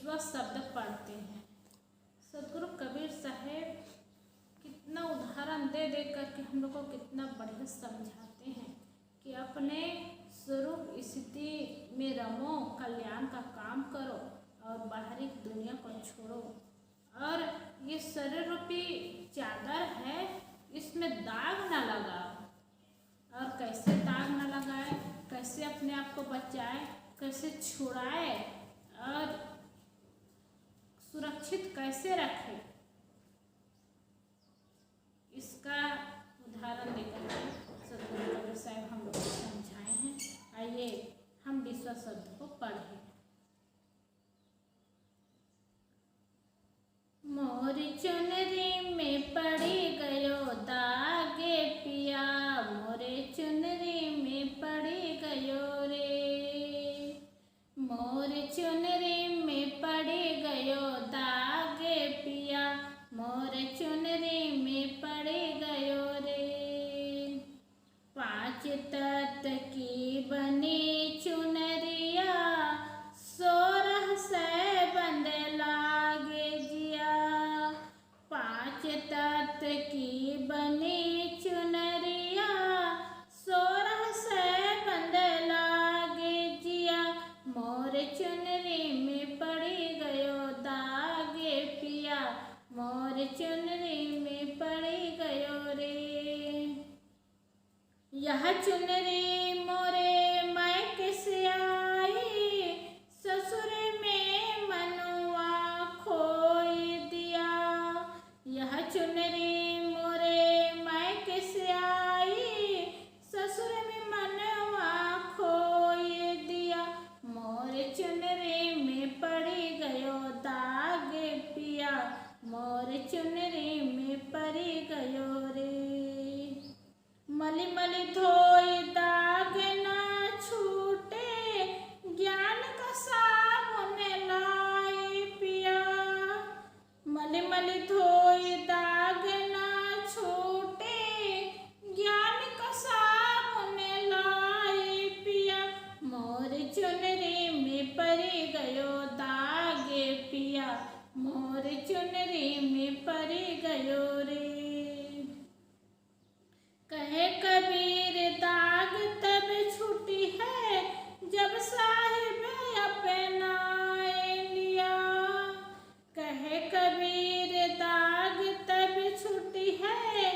विश्वास शब्द पढ़ते हैं। सदगुरु कबीर साहब कितना उदाहरण दे दे करके हम लोग को कितना बढ़िया समझाते हैं कि अपने स्वरूप स्थिति में रमो, कल्याण का काम करो और बाहरी दुनिया को छोड़ो। और ये शरीर रूपी चादर है, इसमें दाग ना लगाओ। और कैसे दाग ना लगाए, कैसे अपने आप को बचाए, कैसे छुड़ाए और सुरक्षित कैसे रखे, इसका उदाहरण देकर सदगुरु कबीर साहब हम लोग को समझाए हैं। आइए हम विश्वास शब्द को पढ़ें। मोरी चुनरी में पड़ी गयो दागे पिया, मोरे चुनरी में पड़ी गयो रे। मोरे चुनरी में पड़ी गयो दागे पिया, मोरे चुनरी में पड़ी गयो रे। 5 तत्व की बनी चुनरिया, 16 सै बंद लागे जिया। 5 तत्व की बनी चुनरिया, 16 सै बंद लागे जिया। मोर चुनरी में पड़ी गयो दागे पिया, मोर चुनरी में पड़ी गयो रे। यह चुनरी मोरे मायके से आई, ससुर में मनवा खोई दिया। यह चुनरी मोरे मायके से आई, ससुर में मनवा खोई दिया। मोर चुनरी में पड़ी गयो दागे पिया, मोर चुनरी में पड़ी गयो रे। मली मली धोई दाग ना छूटे, ज्ञान का साबुन लाई पिया। मली मली धोई दाग ना छूटे, ज्ञान का साबुन लाई पिया। मोर चुनरी में पड़ी गयो दागे पिया, मोर चुनरी में पड़ी गयो रे। कहे कबीर दाग तब छूटी है, जब साहिब अपनाए लिया। कहे कबीर दाग तब छूटी है,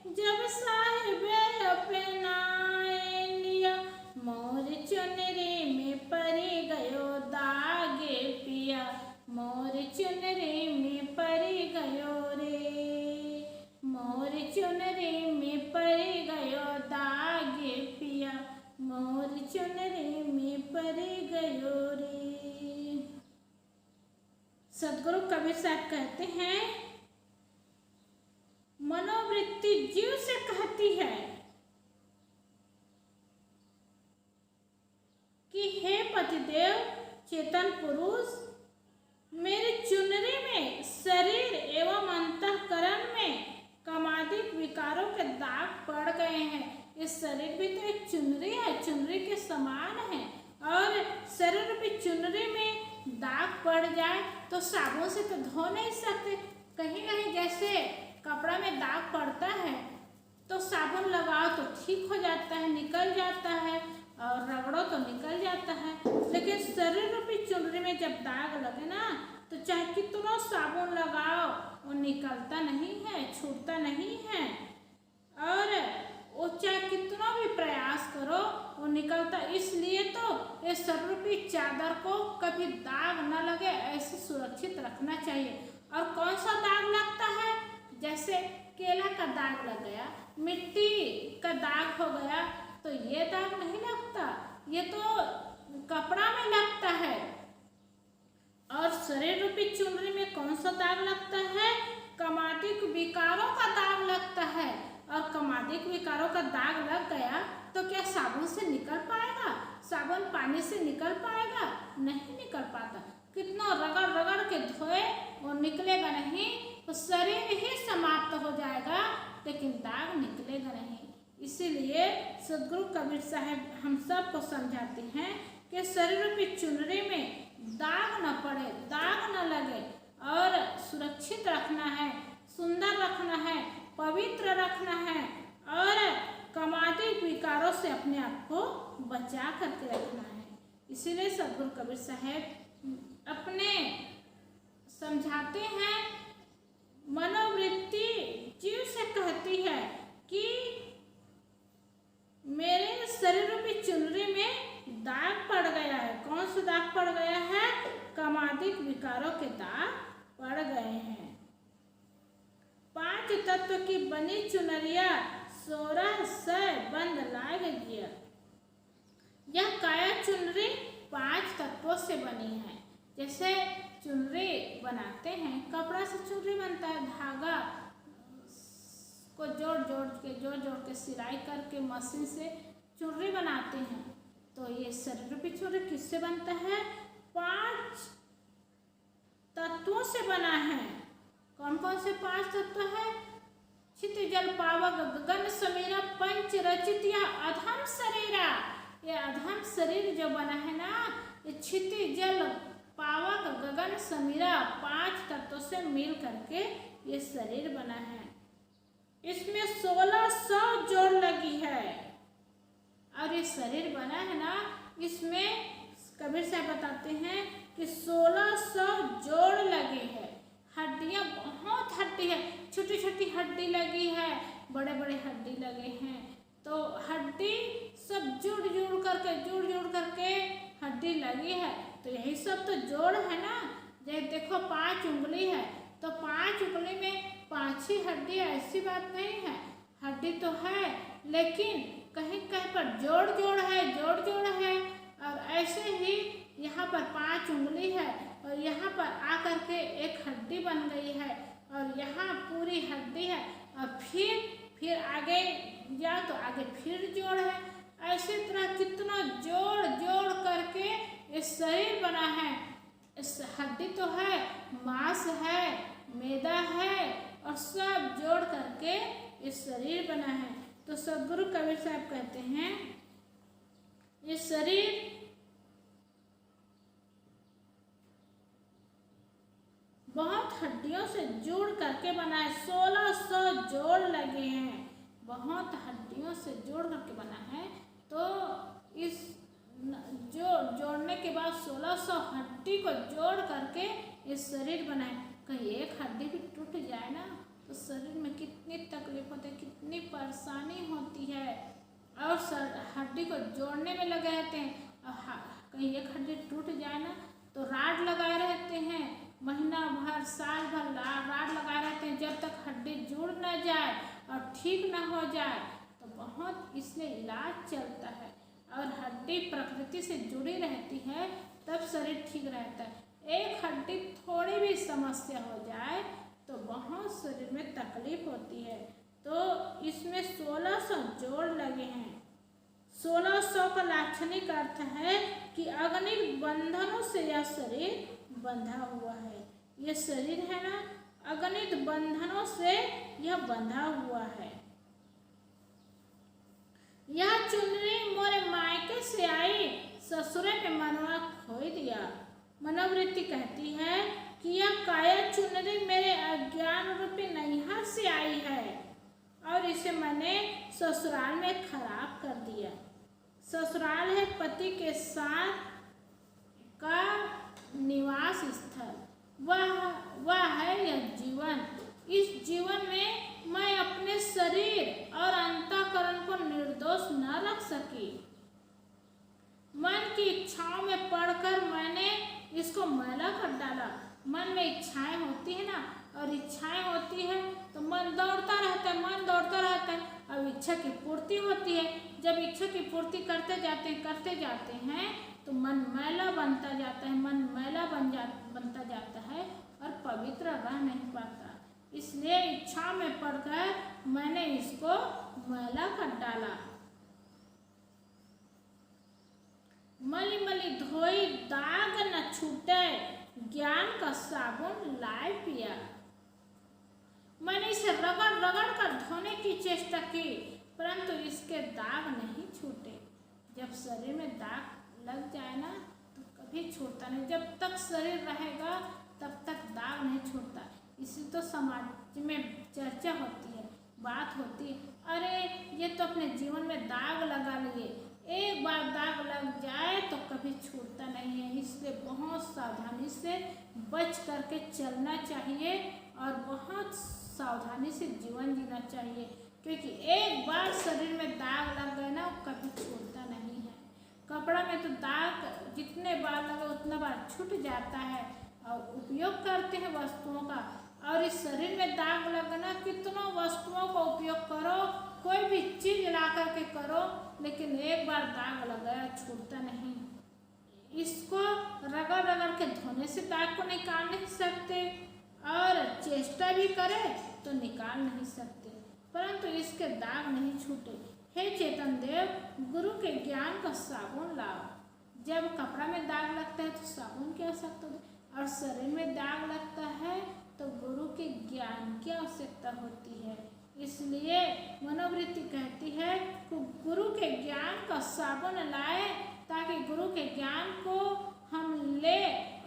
जब साहिब अपनाए लिया। मोर चुनरी में पड़ी गयो दागे पिया, मोर चुनरी में पड़ी गयो रे। मोर चुनरी में पड़ी गयो दागे पिया, मोर चुनरी में पड़ी गयो रे। सदगुरु कबीर साहब कहते हैं, मनोवृत्ति जीव से कहती है कि हे पतिदेव चेतन पुरुष, मेरी चुनरी में शरीर एवं अंतःकरण में कामादिक विकारों के दाग पड़ गए हैं। इस शरीर भी तो एक चुनरी है, चुनरी के समान है। और शरीर भी चुनरी में दाग पड़ जाए तो साबुन से तो धो नहीं सकते। कहीं कहीं जैसे कपड़ा में दाग पड़ता है तो साबुन लगाओ तो ठीक हो जाता है, निकल जाता है, और रगड़ो तो निकल जाता है। लेकिन शरीर रूपी चुनरी में जब दाग लगे ना, तो चाहे कितना साबुन लगाओ वो निकलता नहीं है, छूटता नहीं है। और वो चाहे कितना भी प्रयास करो वो निकलता। इसलिए तो ये शरीर रूपी चादर को कभी दाग न लगे ऐसे सुरक्षित रखना चाहिए। और कौन सा दाग लगता है, जैसे केला का दाग लग गया, मिट्टी का दाग हो गया, तो ये दाग नहीं लगता, ये तो कपड़ा में लगता है। और शरीर रूपी चुनरी में कौन सा दाग लगता है, कामादिक विकारों का दाग लगता है। और कामादिक विकारों का दाग लग गया तो क्या साबुन से निकल पाएगा? साबुन पानी से निकल पाएगा? नहीं निकल पाता। कितना रगड़ रगड़ के धोए वो निकलेगा नहीं, तो शरीर ही समाप्त हो जाएगा, लेकिन दाग निकलेगा नहीं। इसीलिए सदगुरु कबीर साहब हम सबको समझाते हैं कि शरीर रूपी चुनरी में दाग न पड़े, दाग न लगे और सुरक्षित रखना है, सुंदर रखना है, पवित्र रखना है और कामादिक विकारों से अपने आप को बचा करके रखना है। इसीलिए सदगुरु कबीर साहब अपने समझाते हैं, मनोवृत्ति जीव से कहती है कि मेरे शरीर रूपी चुनरी में दाग पड़ गया है। कौन सा दाग पड़ गया है? कामादिक विकारों के दाग पड़ गए हैं। 5 तत्व की बनी चुनरिया 1600 बंद लाग गया। यह काया चुनरी 5 तत्वों से बनी है। जैसे चुनरी बनाते हैं, कपड़ा से चुनरी बनता है, धागा को जोड़ जोड़ के सिलाई करके मशीन से चुनरी बनाते हैं। तो ये शरीर रूपी चुनरी किससे बनता है? 5 तत्वों से बना है। कौन कौन से 5 तत्व है? क्षिति जल पावक गगन समीरा पंच रचित या अधम शरीरा। ये अधम शरीर जो बना है ना, ये क्षिति जल पावक गगन समीरा 5 तत्वों से मिल करके ये शरीर बना है। इसमें 1600 जोड़ लगी है और ये शरीर बना है ना, इसमें कबीर साहब बताते हैं कि 1600 जोड़ लगे हैं। हड्डियाँ बहुत हड्डी है, छोटी छोटी हड्डी लगी है, बड़े बड़े हड्डी लगे हैं। तो हड्डी सब जुड़ जुड़ करके हड्डी लगी है। तो यही सब तो जोड़ है ना। जैसे देखो 5 उंगली है, तो 5 उंगली में 5 ही हड्डी, ऐसी बात नहीं है। हड्डी तो है, लेकिन कहीं कहीं पर जोड़ है। और ऐसे ही यहाँ पर 5 उंगली है और यहाँ पर आकर के एक हड्डी बन गई है और यहाँ पूरी हड्डी है। और फिर आगे जाओ तो आगे फिर जोड़ है। ऐसी तरह कितना जोड़ करके इस शरीर बना है। इस हड्डी तो है, मांस है, मैदा है और सब जोड़ करके इस शरीर बना है। तो सदगुरु कबीर साहब कहते हैं, ये शरीर बहुत हड्डियों से जुड़ करके बना है। 1600 जोड़ लगे हैं, बहुत हड्डियों से जोड़ करके बना है। तो इस जोड़ने के बाद 1600 हड्डी को जोड़ करके इस शरीर बना है। कहीं एक हड्डी भी टूट जाए ना तो शरीर में कितनी तकलीफ होती है, कितनी परेशानी होती है। और हड्डी को जोड़ने में लगे रहते हैं। और कहीं एक हड्डी टूट जाए ना तो राड लगाए रहते हैं, महीना भर साल भर राड लगाए रहते हैं, जब तक हड्डी जुड़ न जाए और ठीक न हो जाए। तो बहुत इसलिए इलाज चलता है। और हड्डी प्रकृति से जुड़ी रहती है तब शरीर ठीक रहता है। एक हड्डी थोड़ी भी समस्या हो जाए तो बहुत शरीर में तकलीफ होती है। तो इसमें 1600 जोड़ लगे हैं। 1600 का लाक्षणिक अर्थ है कि अगणित बंधनों से यह शरीर बंधा हुआ है। यह शरीर है ना, अगणित बंधनों से यह बंधा हुआ है। यह चुनरी मोरे मायके से आई, ससुरे में मनवा खोई दिया। मनोवृत्ति कहती है कि यह काया चुनरी मेरे अज्ञान रूपी नैहर से आई है और इसे मैंने ससुराल में खराब कर दिया। ससुराल है पति के साथ का निवास स्थल, वह है यह जीवन। इस जीवन में मैं अपने शरीर और अंतःकरण को निर्दोष न रख सकी। मन की इच्छाओं में पड़कर मैंने इसको मैला कर डाला। मन में इच्छाएं होती है ना, और इच्छाएं होती है तो मन दौड़ता रहता है। अब इच्छा की पूर्ति होती है। जब इच्छा की पूर्ति करते जाते हैं तो मन मैला बनता जाता है, बनता जाता है और पवित्र रह नहीं पाता। इसलिए इच्छा में पड़कर मैंने इसको मैला कर डाला। मली मली धोई दाग न छूटे, ज्ञान का साबुन लाए पिया। मैंने इसे रगड़ कर धोने की चेष्टा की, परंतु इसके दाग नहीं छूटे। जब शरीर में दाग लग जाए ना तो कभी छूटता नहीं। जब तक शरीर रहेगा तब तक दाग नहीं छूटता। इसी तो समाज में चर्चा होती है, बात होती है, अरे ये तो अपने जीवन में दाग लगा लिए, एक बार दाग लग जाए तो कभी छूटता नहीं है। इसलिए बहुत सावधानी से बच करके चलना चाहिए और बहुत सावधानी से जीवन जीना चाहिए, क्योंकि एक बार शरीर में दाग लग गए ना कभी छूटता नहीं है। कपड़ा में तो दाग जितने बार लगे उतना बार छूट जाता है और उपयोग करते हैं वस्तुओं का। और इस शरीर में दाग लगना, कितनों वस्तुओं का उपयोग करो, कोई भी चीज ला करके करो, लेकिन एक बार दाग लग गया छूटता नहीं। इसको रगड़ रगड़ के धोने से दाग को निकाल नहीं सकते और चेष्टा भी करे तो निकाल नहीं सकते, परंतु इसके दाग नहीं छूटे। हे चेतन देव, गुरु के ज्ञान का साबुन लाओ। जब कपड़ा में दाग लगता है तो साबुन की आवश्यकता होती है, और शरीर में दाग लगता है तो गुरु के ज्ञान की आवश्यकता होती है। इसलिए मनोवृत्ति कहती है कि गुरु के ज्ञान का साबुन लाए, ताकि गुरु के ज्ञान को हम ले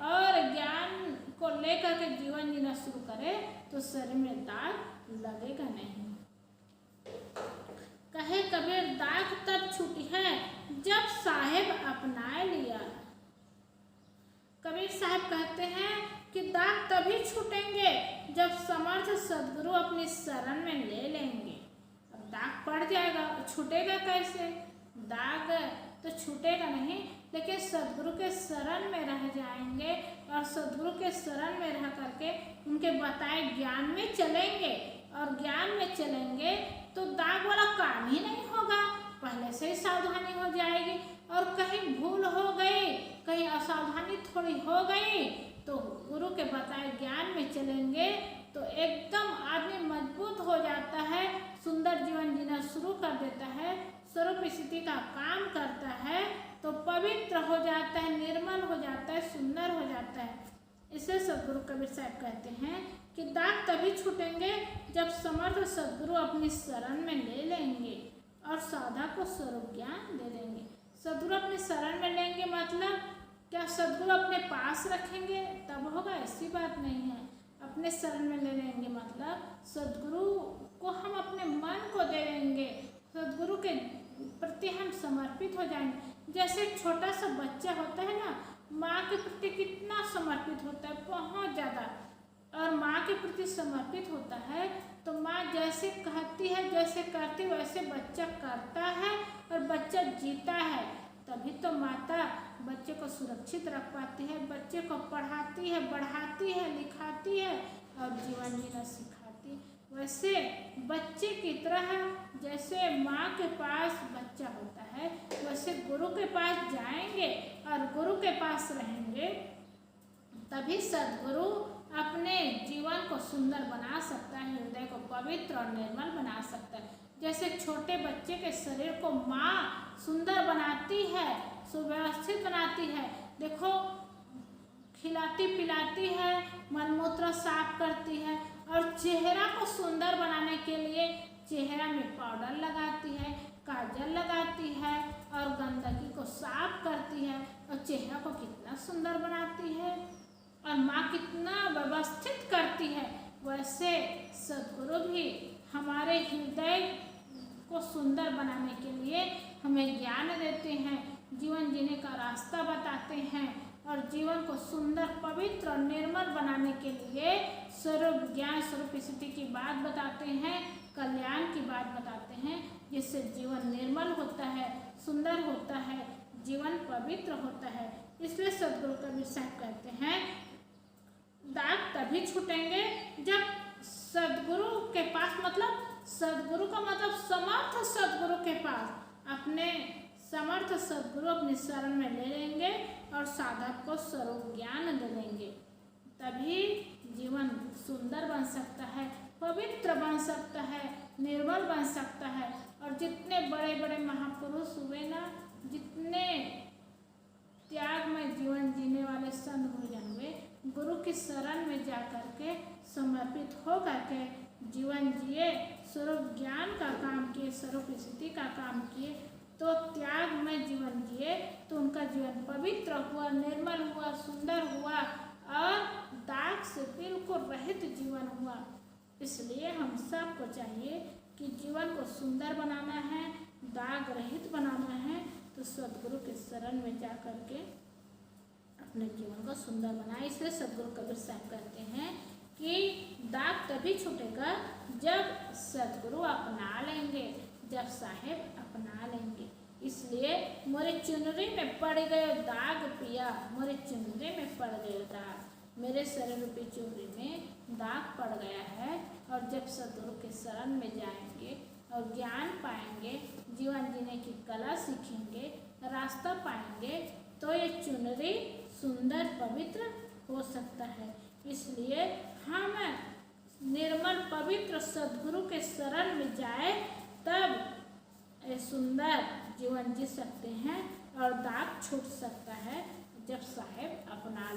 और ज्ञान को लेकर के जीवन जीना शुरू करें तो शरीर में दाग लगेगा नहीं। कहे कबीर, दाग तब छूटी है जब साहेब अपना लिया। कबीर साहब कहते हैं कि दाग तभी छूटेंगे जब समर्थ सदगुरु अपनी शरण में ले लेंगे। अब दाग पड़ जाएगा, छूटेगा कैसे? दाग तो छूटेगा नहीं, लेकिन सदगुरु के शरण में रह जाएंगे और सदगुरु के शरण में रह करके उनके बताए ज्ञान में चलेंगे, और ज्ञान में चलेंगे तो दाग वाला काम ही नहीं होगा। पहले से ही सावधानी हो जाएगी, और कहीं भूल हो गई, कहीं असावधानी थोड़ी हो गई तो गुरु के बताए ज्ञान में चलेंगे तो एकदम आदमी मजबूत हो जाता है, सुंदर जीवन जीना शुरू कर देता है, स्वरूप स्थिति का काम करता है, तो पवित्र हो जाता है, निर्मल हो जाता है, सुंदर हो जाता है। इसे सदगुरु कबीर साहब कहते हैं कि दाग तभी छूटेंगे जब समर्थ सदगुरु अपनी शरण में ले लेंगे और साधक को स्वरूप ज्ञान दे देंगे। सदगुरु अपने शरण में लेंगे मतलब क्या सदगुरु अपने पास रखेंगे तब होगा? ऐसी बात नहीं है। अपने शरण में ले लेंगे मतलब सदगुरु को हम अपने मन को दे देंगे, सदगुरु के प्रति हम समर्पित हो जाएंगे। जैसे एक छोटा सा बच्चा होता है ना, माँ के प्रति कितना समर्पित होता है, बहुत ज़्यादा, और माँ के प्रति समर्पित होता है तो माँ जैसे कहती है, जैसे करती है वैसे बच्चा करता है और बच्चा जीता है। तभी तो माता बच्चे को सुरक्षित रख पाती है, बच्चे को पढ़ाती है, बढ़ाती है, लिखाती है और जीवन जीना सिखाती है। वैसे बच्चे की तरह जैसे माँ के पास बच्चा होता है, वैसे गुरु के पास जाएंगे और गुरु के पास रहेंगे, तभी सदगुरु अपने जीवन को सुंदर बना सकता है, हृदय को पवित्र और निर्मल बना सकता है। जैसे छोटे बच्चे के शरीर को माँ सुंदर बनाती है, सुव्यवस्थित बनाती है, देखो खिलाती पिलाती है, मलमूत्र साफ करती है, और चेहरा को सुंदर बनाने के लिए चेहरा में पाउडर लगाती है, काजल लगाती है और गंदगी को साफ करती है, और चेहरा को कितना सुंदर बनाती है और माँ कितना व्यवस्थित करती है। वैसे सदगुरु भी हमारे हृदय को सुंदर बनाने के लिए हमें ज्ञान देते हैं, जीवन जीने का रास्ता बताते हैं, और जीवन को सुंदर, पवित्र और निर्मल बनाने के लिए स्वरूप ज्ञान, स्वरूप स्थिति की बात बताते हैं, कल्याण की बात बताते हैं, जिससे जीवन निर्मल होता है, सुंदर होता है, जीवन पवित्र होता है। इसलिए सदगुरु कबीर साहब कहते हैं दाग तभी छूटेंगे जब सदगुरु के पास, मतलब सदगुरु का मतलब समर्थ सदगुरु के पास, अपने समर्थ सदगुरु अपनी शरण में ले लेंगे और साधक को स्वरूप ज्ञान दे देंगे, तभी जीवन सुंदर बन सकता है, पवित्र बन सकता है, निर्मल बन सकता है। और जितने बड़े बड़े महापुरुष हुए ना, जितने त्याग में जीवन जीने वाले संत गुरुजन हुए, गुरु की शरण में जा करके समर्पित हो करके जीवन जिए, स्वरूप ज्ञान का काम किए, स्वरूप स्थिति का काम किए, तो त्याग में जीवन जिए तो उनका जीवन पवित्र हुआ, निर्मल हुआ, सुंदर हुआ और दाग से बिल्कुल रहित जीवन हुआ। इसलिए हम सबको चाहिए कि जीवन को सुंदर बनाना है, दाग रहित बनाना है, तो सदगुरु के शरण में जा कर के अपने जीवन को सुंदर बनाए। इसलिए सदगुरु कबीर साहब कहते हैं कि दाग तभी छूटेगा जब सदगुरु अपना लेंगे, जब साहेब अपना लेंगे। इसलिए मोरे चुनरी में पड़ गए दाग पिया, मोरे चुनरी में पड़ गए दाग, मेरे शरण रूपी चुनरी में दाग पड़ गया है। और जब सदगुरु के शरण में जाएंगे और ज्ञान पाएंगे, जीवन जीने की कला सीखेंगे, रास्ता पाएंगे, तो ये चुनरी सुंदर पवित्र हो सकता है। इसलिए हम निर्मल पवित्र सदगुरु के शरण में जाए तब सुंदर जीवन जी सकते हैं और दाग छूट सकता है जब साहेब अपना